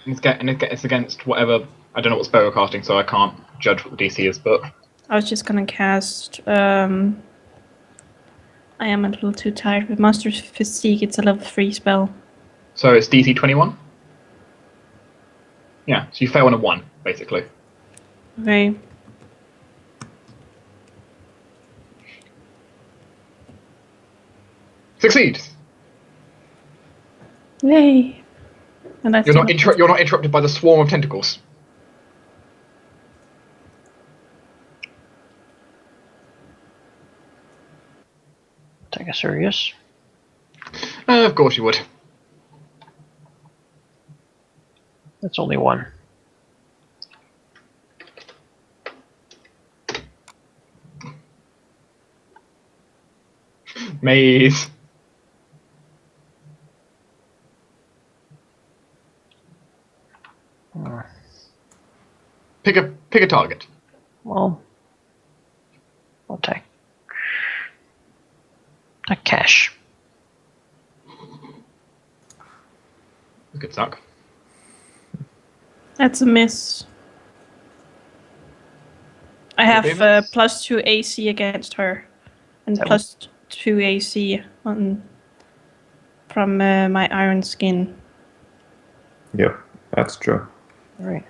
It's against whatever. I don't know what spell you're casting, so I can't judge what the DC is. But I was just gonna cast. I am a little too tired with Monster's Physique. It's a level 3 spell. so it's DC 21. Yeah, so you fail on a 1, basically. Okay. Succeeds. Yay! And that's You're not interrupted by the swarm of tentacles. Take a serious. Of course you would. That's only one. Maze. Pick a target. Well, I'll take a cash. This could suck. That's a miss. I have +2 AC against her, and +2 AC from my iron skin. Yep, that's true. All right.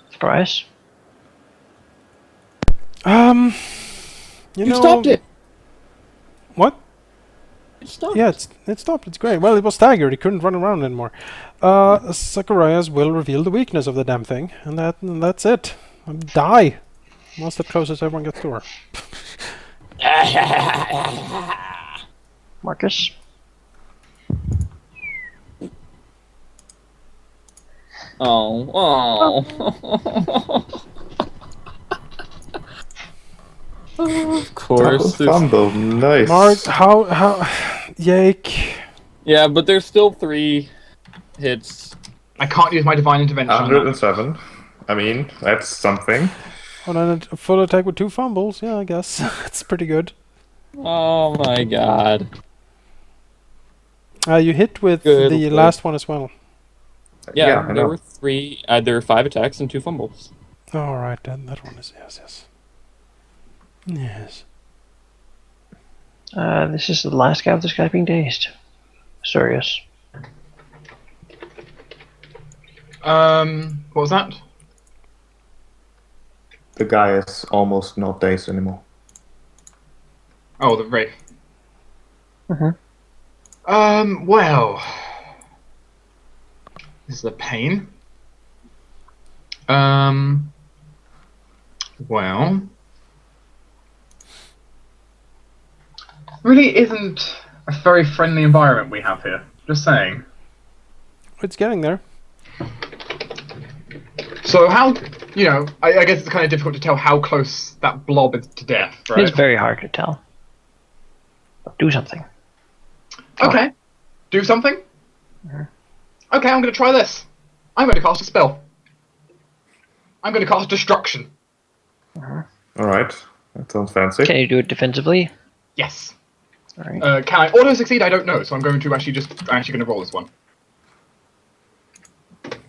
Surprise. You stopped it. What? It stopped. Yeah, it stopped. It's great. Well, it was staggered. It couldn't run around anymore. Zacharias will reveal the weakness of the damn thing, and that's it. Die. One step closer so everyone gets to her. Marcus. Oh. Of course. Fumble, nice. Mark, how, yake. Yeah, but there's still 3 hits. I can't use my divine intervention. 107. I mean, that's something. On a full attack with 2 fumbles, yeah, I guess. It's pretty good. Oh my god. You hit with the last one as well. Yeah, there were 3. There were 5 attacks and 2 fumbles. Alright, then that one is yes. Yes. This is the last guy with the sky being dazed. Serious. What was that? The guy is almost not dazed anymore. Oh, the Wraith. Mm-hmm. Well, this is a pain. Well, really isn't a very friendly environment we have here. Just saying. It's getting there. So how, I guess it's kind of difficult to tell how close that blob is to death, right? It's very hard to tell. But do something. Okay. Do something? Mm-hmm. Okay, I'm going to try this. I'm going to cast a spell. I'm going to cast Destruction. Mm-hmm. Alright, that sounds fancy. Can you do it defensively? Yes. Alright. Can I auto-succeed? I don't know, so I'm going to I'm actually going to roll this one.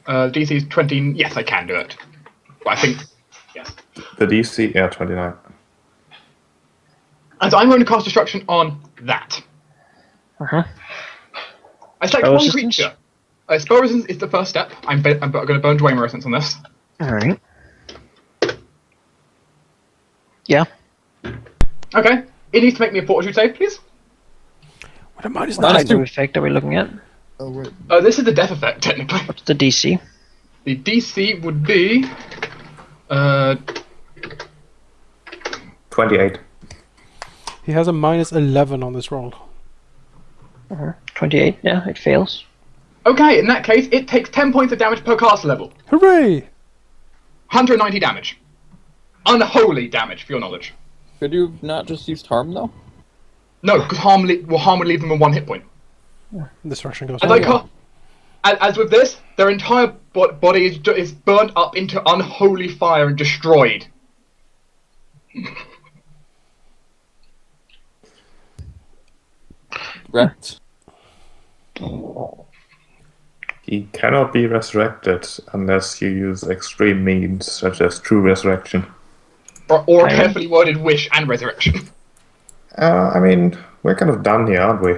DC is 20. Yes, I can do it. But I think, yes. The DC, yeah, 29. And so I'm going to cast Destruction on that. Uh-huh. I select Spell one resistance? creature. Spell resistance is the first step. I'm going to burn Dwayne resistance on this. Alright. Yeah. Okay. It needs to make me a fortitude save, please. What a minus What 9. type of effect are we looking at? Oh, wait. This is the death effect, technically. What's the DC? The DC would be 28. He has a minus 11 on this roll. 28, yeah, it fails. Okay, in that case, it takes 10 points of damage per caster level. Hooray! 190 damage. Unholy damage, for your knowledge. Could you not just use harm, though? No, because harm would leave them with 1 hit point. Destruction goes As with this, their entire body is burnt up into unholy fire and destroyed. Wrecked. He cannot be resurrected unless you use extreme means, such as true resurrection. Or a carefully worded wish and resurrection. I mean, we're kind of done here, aren't we?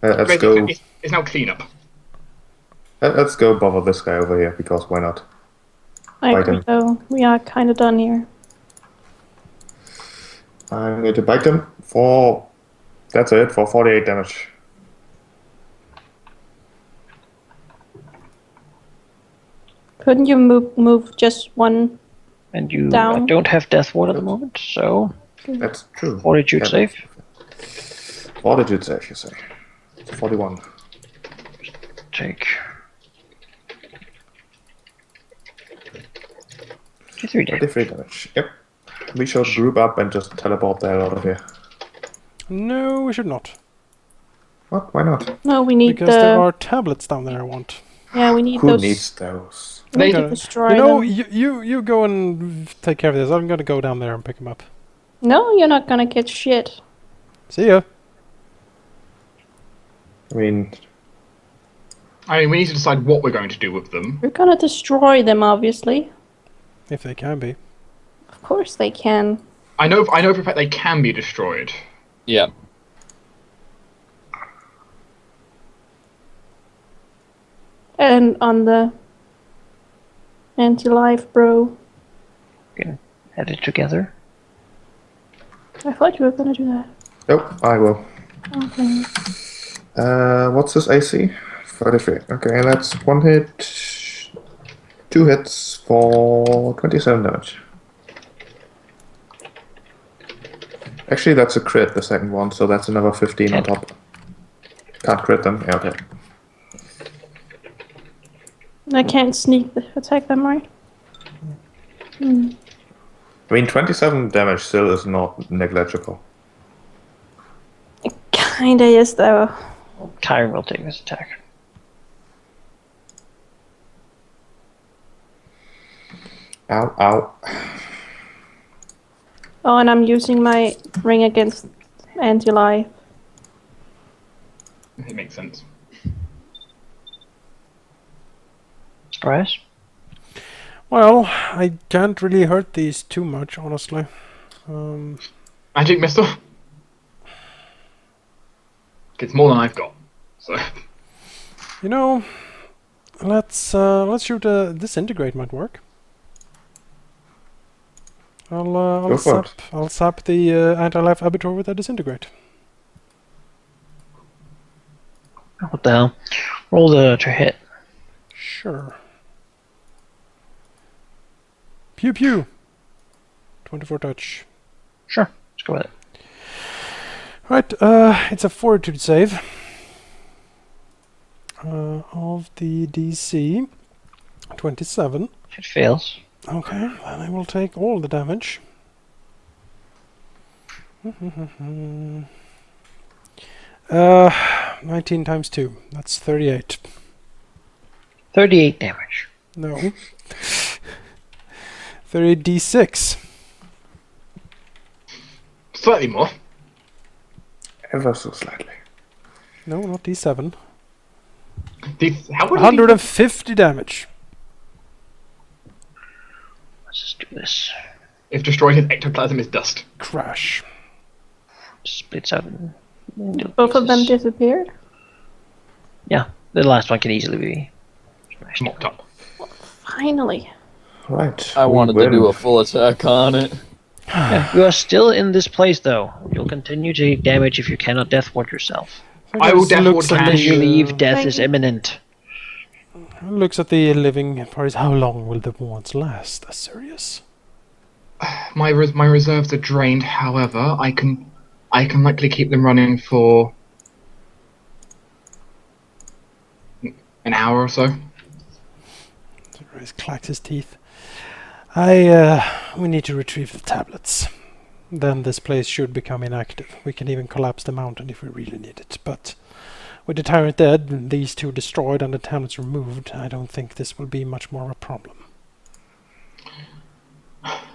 Let's go. It's now cleanup. Let's go bother this guy over here, because why not? I Bite agree, him. though. We are kind of done here. I'm going to bite him for... That's it, for 48 damage. Couldn't you move just one? And you Down. don't have death ward at the moment, so That's true. fortitude Yeah, save. Fortitude save, you say. 41. Take 23 damage. 33 damage. Yep. We should group up and just teleport the hell out of here. No, we should not. What? Why not? No, we need Because there the. are tablets down there I want. Yeah, we need Who those. needs those? We need to Okay. destroy You know, them. you go and take care of this. I'm gonna go down there and pick him up. No, you're not gonna get shit. See ya. I mean, We need to decide what we're going to do with them. We're gonna destroy them, obviously. If they can be. Of course they can. I know for a fact they can be destroyed. Yeah. And on the anti-life, bro. We can head it together. I thought you were gonna do that. nope, I will. Okay. What's his AC? 33. Okay, that's one hit, 2 hits for 27 damage. Actually, that's a crit, the second one, so that's another 15 on top. Can't crit them. Yeah, okay. I can't attack them, right? Hmm. I mean, 27 damage still is not negligible. Kinda is, though. Tyre will take this attack. Ow, ow. Oh, and I'm using my ring against anti-life. It makes sense. Surprise. Well, I can't really hurt these too much, honestly. Magic missile. It's more than I've got. So You know, let's shoot a disintegrate might work. Go for it. I'll sap the anti-life abattoir with a disintegrate. What the hell? Roll to hit. Sure. Pew pew. 24 touch. Sure, let's go with it. Right, it's a fortitude save. Of the DC 27. If it fails, Okay, then I will take all the damage. 19 times 2. That's 38. 38 damage. No. 38 D6. slightly more. Ever so slightly. No, not D7. How would 150 damage. Let's just do this. if destroying his ectoplasm is dust? Crash. Splits out. Into Both of them pieces. disappeared? Yeah, the last one can easily be smashed. Mocked up. Finally. Right. I we wanted to win. do a full attack on it. Yeah, you are still in this place, though. You'll continue to take damage if you cannot death ward yourself. I will Just death looks ward at When Cash. you leave, death Thank is you. imminent. Looks at the living parties. How long will the wants last? That's serious. My reserves are drained. However, I can likely keep them running for an hour or so. He clacks his teeth. We need to retrieve the tablets. Then this place should become inactive. We can even collapse the mountain if we really need it. But with the tyrant dead, these two destroyed, and the tablets removed, I don't think this will be much more of a problem.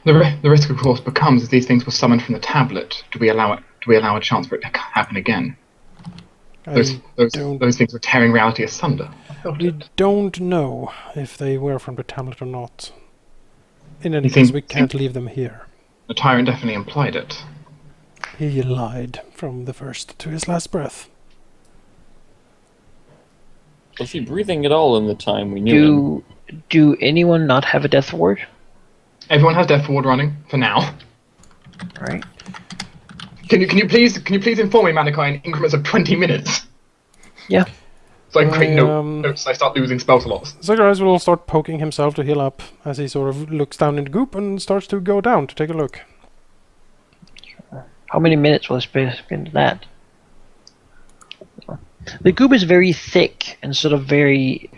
The risk, of course, becomes if these things were summoned from the tablet. Do we allow a chance for it to happen again? Those things were tearing reality asunder. We don't know if they were from the tablet or not. In any You case, think- we can't leave them here. The tyrant definitely implied it. He lied from the first to his last breath. Was he breathing at all in the time we knew him? Do anyone not have a death ward? Everyone has death ward running for now. Right. Can you please inform me, Malachi, in increments of 20 minutes? Yeah. So I can create notes. I start losing spell slots. Zacharias will start poking himself to heal up as he sort of looks down in the goop and starts to go down to take a look. How many minutes will I spend that? The goop is very thick and sort of very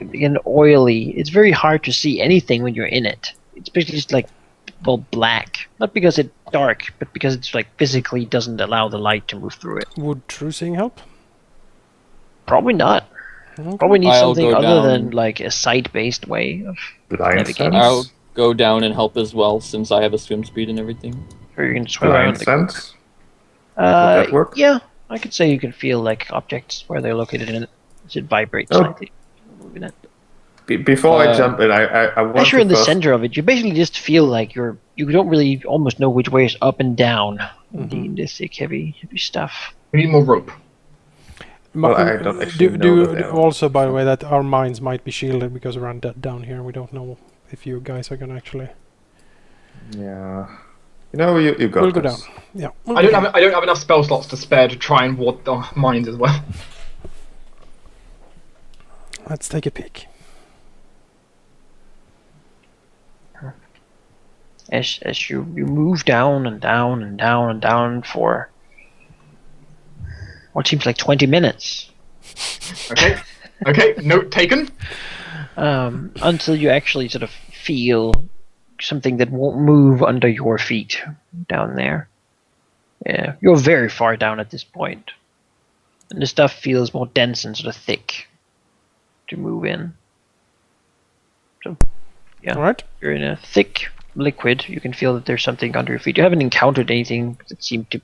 oily. It's very hard to see anything when you're in it. It's basically just like, well, black. Not because it's dark, but because it's like physically doesn't allow the light to move through it. Would true seeing help? Probably not. Okay. Probably need I'll something go other down. than like a sight-based way of Blind navigating. sense. I'll go down and help as well, since I have a swim speed and everything. Or you can swim around Blind the sense. Would that work? Yeah, I could say you can feel like objects where they're located in it. It vibrates Oh. slightly. Moving it. Before I jump in, I want As to you're in the first... center of it, you basically just feel like you don't really almost know which way is up and down. In the thick, heavy stuff. We need more rope. Well, I don't actually know that they are. Also, by the way, that our minds might be shielded because we're down here. We don't know if you guys are gonna actually. Yeah. You know, you got We'll go this. down. Yeah. I don't have enough spell slots to spare to try and ward the mines as well. Let's take a peek. As you move down and down and down and down for what seems like 20 minutes. Okay, note taken. Until you actually sort of feel something that won't move under your feet down there. Yeah, you're very far down at this point. And the stuff feels more dense and sort of thick to move in. So, yeah, All right. you're in a thick liquid. You can feel that there's something under your feet. You haven't encountered anything that seemed to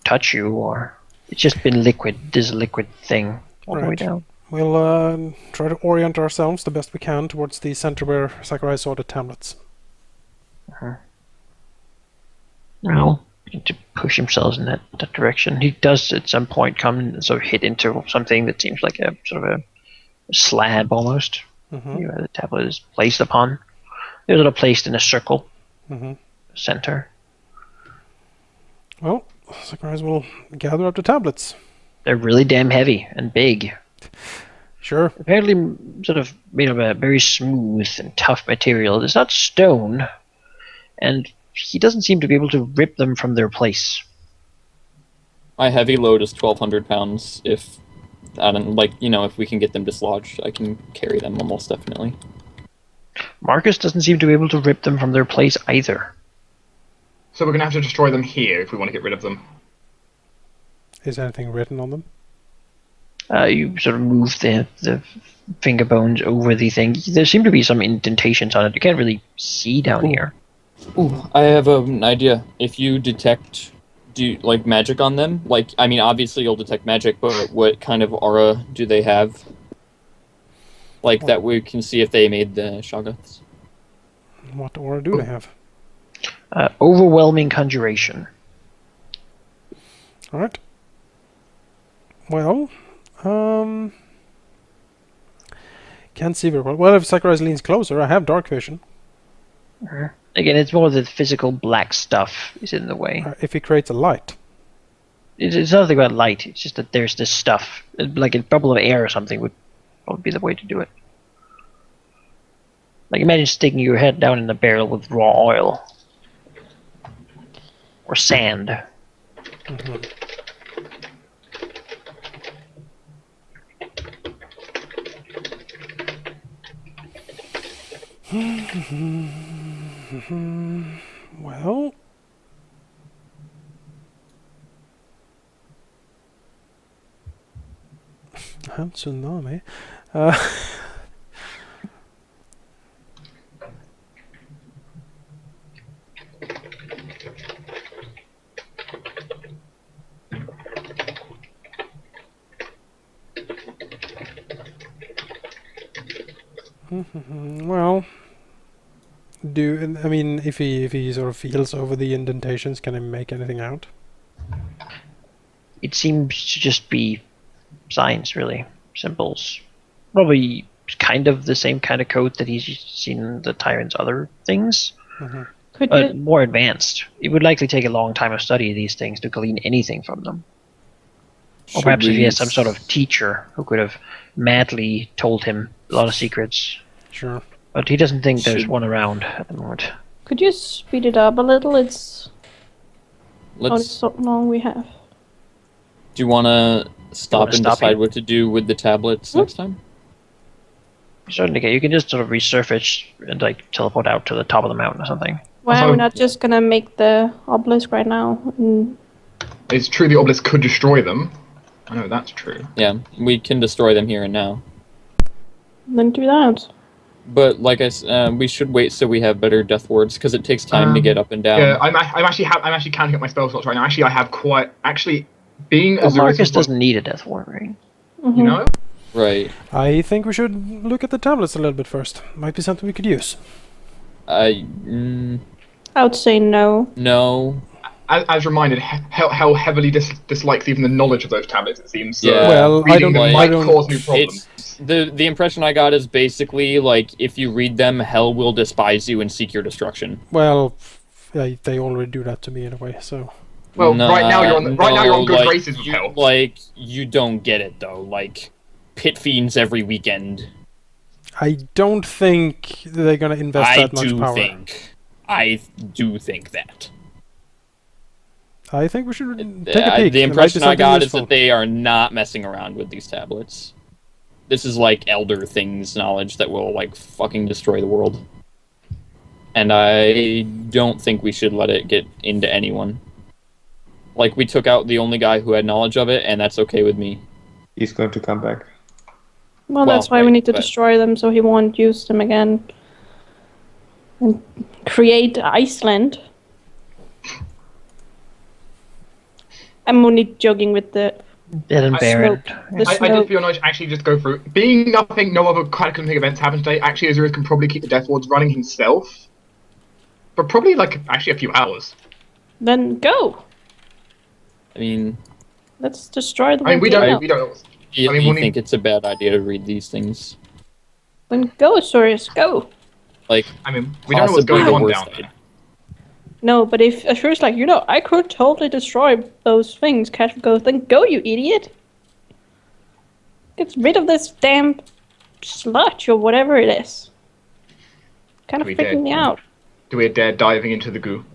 touch you, or it's just been liquid. This liquid thing all the way Right. down. We'll try to orient ourselves the best we can towards the center where Zacharias saw the tablets. Well, to push himself in that direction. He does at some point come and sort of hit into something that seems like a sort of a slab almost. The tablet is placed upon. They're sort of placed in a circle, center. Well, Zacharias will gather up the tablets. They're really damn heavy and big. Sure. Apparently sort of made of a very smooth and tough material. It's not stone, and he doesn't seem to be able to rip them from their place. My heavy load is 1,200 pounds. If if we can get them dislodged, I can carry them almost definitely. Marcus doesn't seem to be able to rip them from their place either. So we're gonna have to destroy them here if we want to get rid of them. Is anything written on them? You sort of move the finger bones over the thing. There seem to be some indentations on it. You can't really see down here. Ooh, I have an idea. If you do magic on them, obviously you'll detect magic, but what kind of aura do they have? That we can see if they made the Shoggoths. What aura do they have? Overwhelming conjuration. All right. Well, can't see very well. Well, if Zacharias leans closer, I have dark vision. Again, it's more the physical black stuff is in the way. If he creates a light. It's nothing about light. It's just that there's this stuff, like a bubble of air or something would probably be the way to do it. Like imagine sticking your head down in a barrel with raw oil. Or sand. Well, tsunami. Well, if he sort of feels over the indentations, can he make anything out? It seems to just be signs, really. Symbols. Probably kind of the same kind of code that he's seen in the Tyrant's other things, Could but you? more advanced. It would likely take a long time of study of these things to glean anything from them. Or perhaps if he has some sort of teacher who could have madly told him a lot of secrets. Sure. But he doesn't think there's one around at the moment. Could you speed it up a little? It's Let's. not so long we have. Do you want to stop and stop decide here? what to do with the tablets next time? Certainly, you can just sort of resurface and like teleport out to the top of the mountain or something. Why are Also- we not just gonna make the obelisk right now? And It's true the obelisk could destroy them. I know that's true. Yeah, we can destroy them here and now. then do that. But like I said, we should wait so we have better death wards because it takes time to get up and down. Yeah, I'm actually counting up my spell slots right now. Actually, I have being Well, Azurus Marcus doesn't need a death ward, right? you know. Right. I think we should look at the tablets a little bit first. Might be something we could use. I would say no. No. As reminded, how heavily dislikes even the knowledge of those tablets. It seems. So Yeah. Well, I reading don't. them I might don't. cause new problems. The impression I got is basically like if you read them, hell will despise you and seek your destruction. Well, they already do that to me in a way. So Well, right now you're on good like, graces with hell. You don't get it though. Like pit fiends every weekend. I don't think they're gonna invest that much power. I do think that. I think we should take a peek. The There might be impression I something got is useful. that they are not messing around with these tablets. This is like elder things knowledge that will like fucking destroy the world. And I don't think we should let it get into anyone. Like we took out the only guy who had knowledge of it, and that's okay with me. He's going to come back. Well, Well, that's why we right, need to but- destroy them so he won't use them again. And create Iceland. I'm only joking with the Dead and barren. the I snow. did feel nice to actually just go through. Being no other cataclysmic events happen today, actually Azurus can probably keep the Death Wards running himself. For probably actually a few hours. Then go. I mean, Let's destroy the I mean, we whole don't. thing. if mean, you we'll need- think it's a bad idea to read these things. Then go, Sorius, go. Like, I mean, we don't know what's possibly going the on worst down idea. there. No, but if Ashura's like, I could totally destroy those things, Cash would go, then go, you idiot. Get rid of this damn sludge or whatever it is. Kind of We freaking did. me out. Do we dare diving into the goo?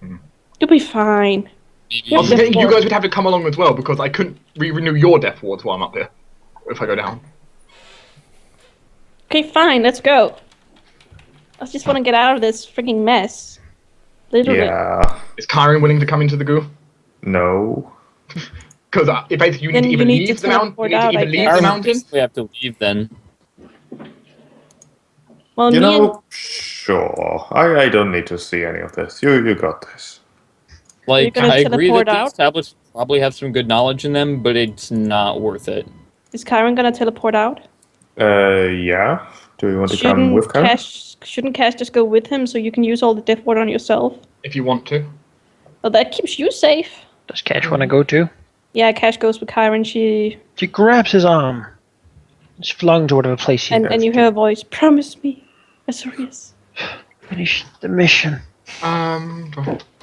You'll be fine. Maybe Yeah, Also, Death you Ward. guys would have to come along as well because I couldn't renew your Death Wards while I'm up here. If I go down. Okay, fine, let's go. I just want to get out of this freaking mess. Literally. Yeah. Is Kyron willing to come into the goo? No. Because basically you Then need to you either need leave to the mountain. You teleport need to out, either I leave guess. the mountain. we have to leave then. Well, You me and know, sure. I don't need to see any of this. You got this. Like, gonna I agree that teleport out? these tablets probably have some good knowledge in them, but it's not worth it. is Kyron gonna teleport out? Yeah. Do you want to come with Karen? Shouldn't Cash just go with him so you can use all the death ward on yourself? If you want to. Well, that keeps you safe. Does Cash want to go too? Yeah, Cash goes with Kyron. She She grabs his arm. It's flung to whatever place he and you hear a voice. Promise me, Azorius. finish the mission.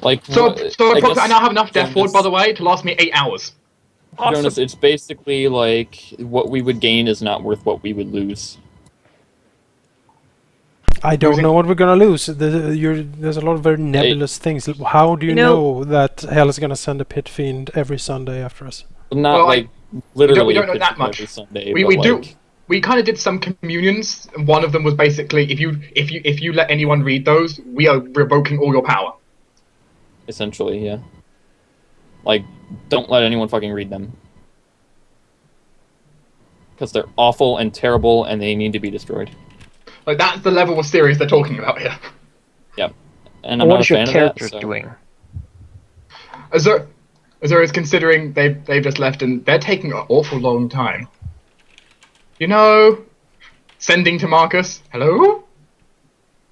Like, So what- approximately, I now have enough Death Jonas- Ward, by the way, to last me 8 hours. Jonas, it's basically like what we would gain is not worth what we would lose. I don't know what we're gonna lose. There's a lot of very nebulous things. How do you know that Hell is gonna send a pit fiend every Sunday after us? Not Well, like literally. we don't know pitch that it much. every Sunday, We but, do. like, We kind of did some communions, and one of them was basically if you let anyone read those, we are revoking all your power. essentially, yeah. Like, don't let anyone fucking read them. Because they're awful and terrible, and they need to be destroyed. Like that's the level of serious they're talking about here. And I'm What not is a your fan character of that, so. doing? Azur is considering they've just left and they're taking an awful long time. You know, Sending to Marcus. Hello?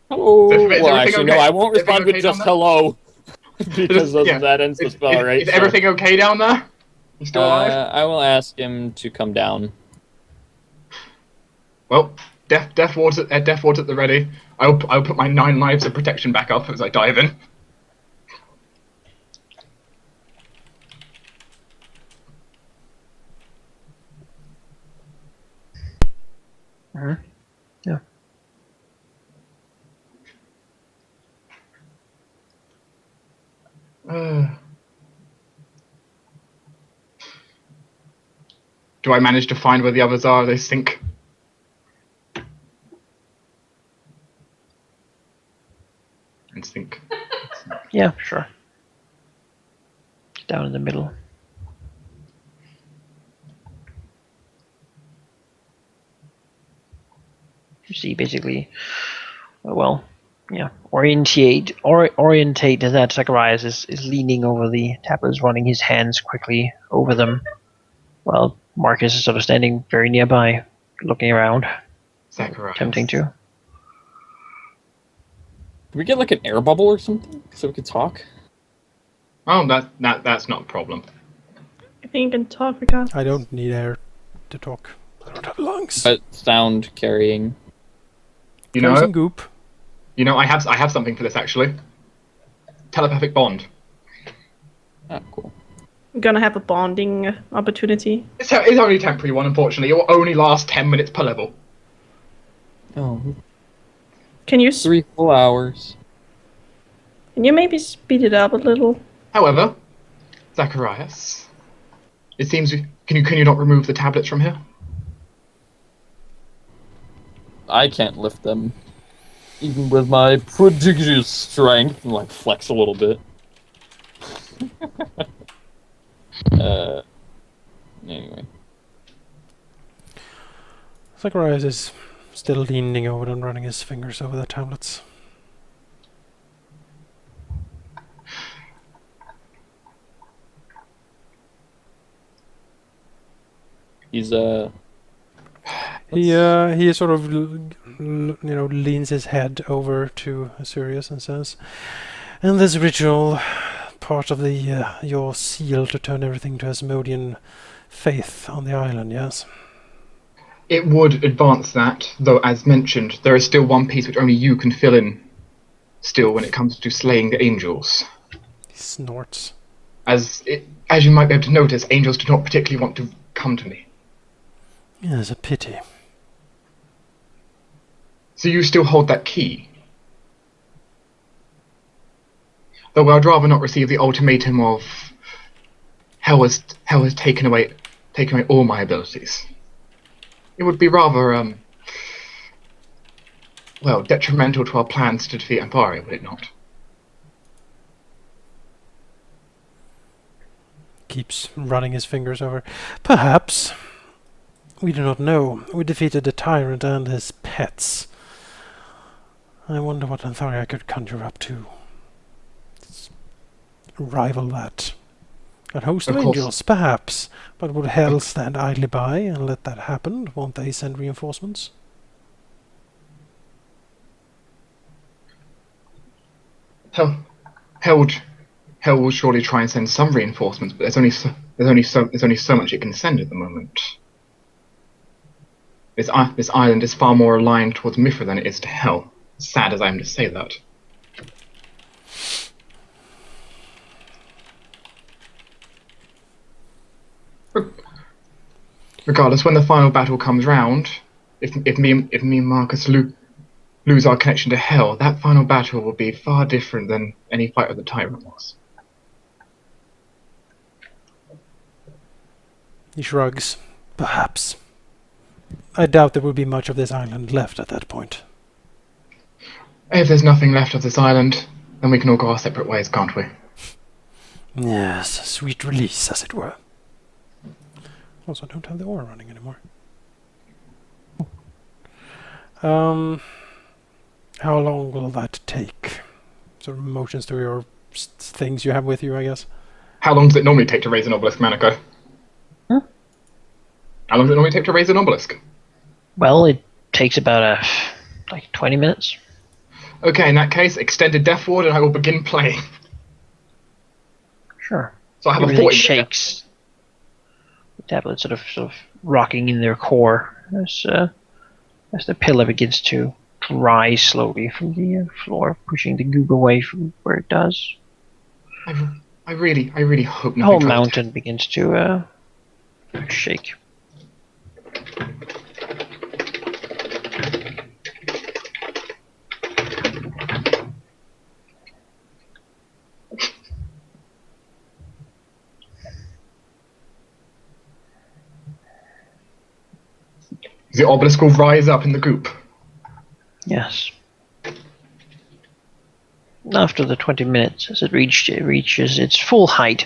Hello. Is Well, everything actually, okay? no, I won't Is everything respond with okay just down there? hello. Because Yeah. that ends the spell, right? Is everything okay down there? You still alive? I will ask him to come down. Well, death ward's at the ready. I'll put my 9 lives of protection back up as I dive in. Yeah. Do I manage to find where the others are? They sink. And sink. Yeah, sure. Down in the middle. You see, basically, orientate that Zacharias is leaning over the tablets, running his hands quickly over them, while Marcus is sort of standing very nearby, looking around, Zacharias. attempting to. Can we get like an air bubble or something so we could talk? Oh, that's not a problem. I think you can talk, Ricardo. I don't need air to talk. I don't have lungs. But sound carrying. You Frozen know, goop. I have something for this actually. Telepathic bond. Ah, cool. We're gonna have a bonding opportunity. It's only a temporary one, unfortunately. It will only last 10 minutes per level. Oh, Can you 3 full hours. can you maybe speed it up a little? However, Zacharias, it seems can you not remove the tablets from here? I can't lift them. Even with my prodigious strength, and like flex a little bit. Anyway. Zacharias is still leaning over and running his fingers over the tablets. He's He sort of leans his head over to Sirius and says, "And this ritual, part of the your seal to turn everything to Asmodean faith on the island, yes?" It would advance that, though as mentioned, there is still one piece which only you can fill in still when it comes to slaying the angels. He snorts. As you might be able to notice, angels do not particularly want to come to me. Yes, a pity. So you still hold that key? Though I'd rather not receive the ultimatum of hell has taken away all my abilities. It would be rather detrimental to our plans to defeat Empire, would it not? Keeps running his fingers over. Perhaps. We do not know. We defeated the tyrant and his pets. I wonder what Antharia could conjure up to rival that. A host of Of course. angels, perhaps. But would Hell stand idly by and let that happen? Won't they send reinforcements? Hell will surely try and send some reinforcements, but there's only so much it can send at the moment. This island is far more aligned towards Mithra than it is to Hell. Sad as I am to say that. Regardless, when the final battle comes round, if me and Marcus lose our connection to Hell, that final battle will be far different than any fight with the Tyrant was. He shrugs. Perhaps. I doubt there will be much of this island left at that point. If there's nothing left of this island, then we can all go our separate ways, can't we? Yes, a sweet release, as it were. Also, I don't have the aura running anymore. How long will that take? Sort of motions to your things you have with you, I guess. How long does it normally take to raise an obelisk, Maniko? Huh? How long does it normally take to raise an obelisk? Well, it takes about like 20 minutes. Okay, in that case, extended death ward, and I will begin playing. Sure. So I have a Everything 40 shakes. The tablet sort of rocking in their core as the pillar begins to rise slowly from the floor, pushing the goop away from where it does. I really hope The whole nothing tries to- mountain begins to shake. The obelisk will rise up in the goop. Yes. After the 20 minutes, as it reaches its full height,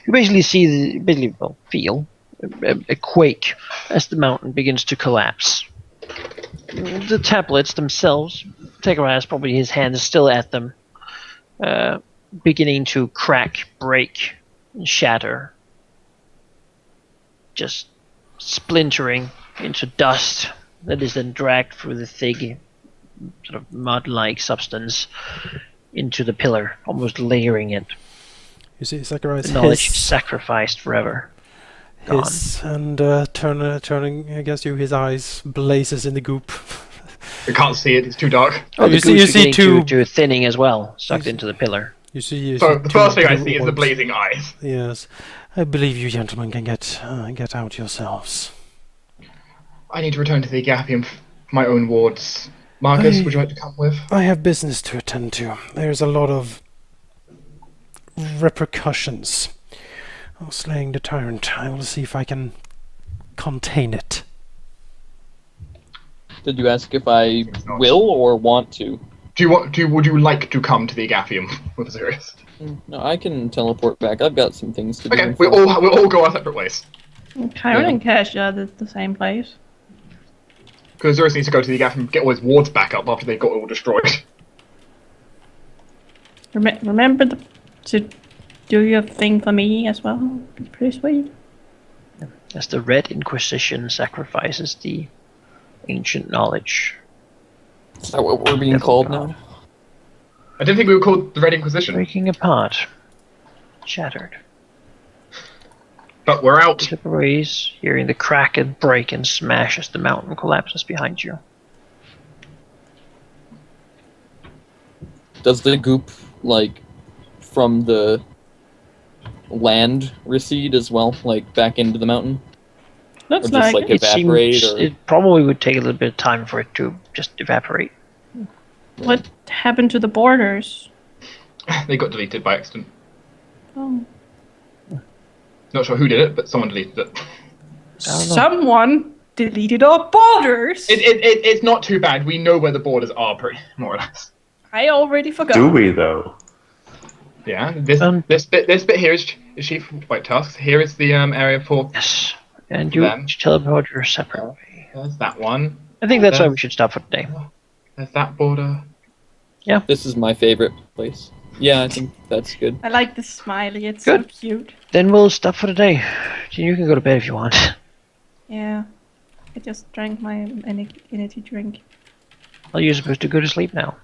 you basically feel a quake as the mountain begins to collapse. The tablets themselves, Tegra has probably his hands still at them, beginning to crack, break, and shatter. Just splintering into dust that is then dragged through the thick, sort of mud-like substance into the pillar, almost layering it. You see, Zacharias, The knowledge sacrificed forever. Gone. and turning against you, his eyes blazes in the goop. We can't see it, it's too dark. Oh, the you see goop's beginning two. to thinning as well, sucked into the pillar. You see. So the two first thing I blue see is the orbs. blazing eyes. Yes, I believe you gentlemen can get out yourselves. I need to return to the Agapium for my own wards. Marcus, would you like to come with? I have business to attend to. There's a lot of repercussions of slaying the tyrant. I will see if I can contain it. Did you ask if I will or want to? Would you like to come to the Agapium with Sirius? No, I can teleport back. I've got some things to do. Okay, we'll all go our separate ways. Tyrant and Cash are the same place. Because Sirius needs to go to the Agapium and get all his wards back up after they got all destroyed. Remember to do your thing for me as well. It's pretty sweet. As the Red Inquisition sacrifices the ancient knowledge. Is that what we're being called now? I didn't think we were called the Red Inquisition, Breaking apart. Shattered. but we're out. Slipperies, hearing the crack and break and smash as the mountain collapses behind you. Does the goop, like, from the land recede as well? Like, back into the mountain? Looks Or just, like like, it. evaporate, or- It probably would take a little bit of time for it to just evaporate. What happened to the borders? They got deleted by accident. Oh. Not sure who did it, but someone deleted it. don't know. Someone deleted our borders. It's not too bad. We know where the borders are, pretty more or less. I already forgot. Do we though? Yeah. This bit here is Chief White Tusks. Here is the area for. Yes. And you Them. teleport your separate way. There's that one. I think that's why Them. we should stop for today. There's that border. This is my favorite place. Yeah, I think that's good. I like the smiley. It's Good. so cute. Then we'll stop for today. You can go to bed if you want. Yeah. I just drank my energy drink. Well, you're supposed to go to sleep now.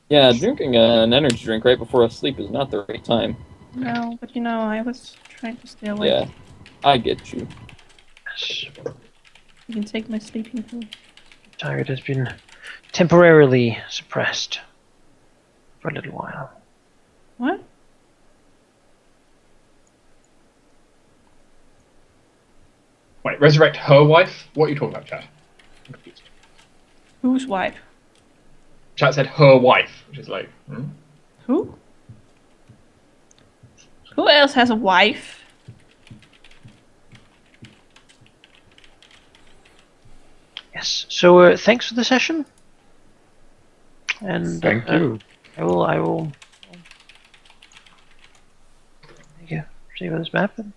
Yeah, drinking an energy drink right before sleep is not the right time. No, but I was trying to stay awake. Yeah, I get you. Yes. You can take my sleeping pill. Target has been temporarily suppressed for a little while. What? Wait, resurrect her wife? What are you talking about, Chad? I'm confused. Whose wife? Chad said her wife, which is like. Who? Who else has a wife? Yes. So thanks for the session. And Thank you. I will save this map and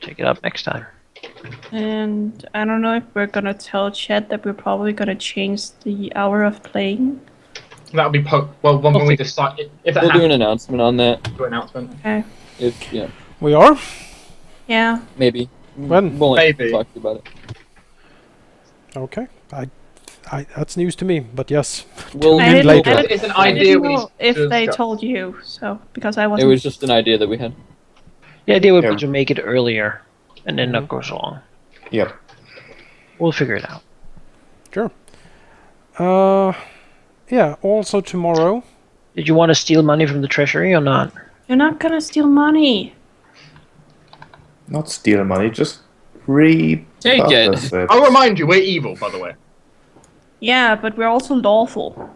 take it up next time. And I don't know if we're gonna tell Chet that we're probably gonna change the hour of playing. That'll be when we decide. If that We'll do an happens, announcement on that. do an announcement. Okay. If We are? Yeah. maybe. When? We'll Maybe. talk about it. Okay. That's news to me, but yes. We'll I Tune in didn't, later. I didn't, It's an I idea didn't we know if should they discuss. told you, so because I It wasn't. was just an idea that we had. The idea would Yeah. be to make it earlier, and then Mhm. not go so long. Yep. We'll figure it out. Sure. Yeah. Also tomorrow. Did you want to steal money from the treasury or not? You're not gonna steal money. Not steal money, just repurpose it. I'll remind you, we're evil, by the way. Yeah, but we're also lawful.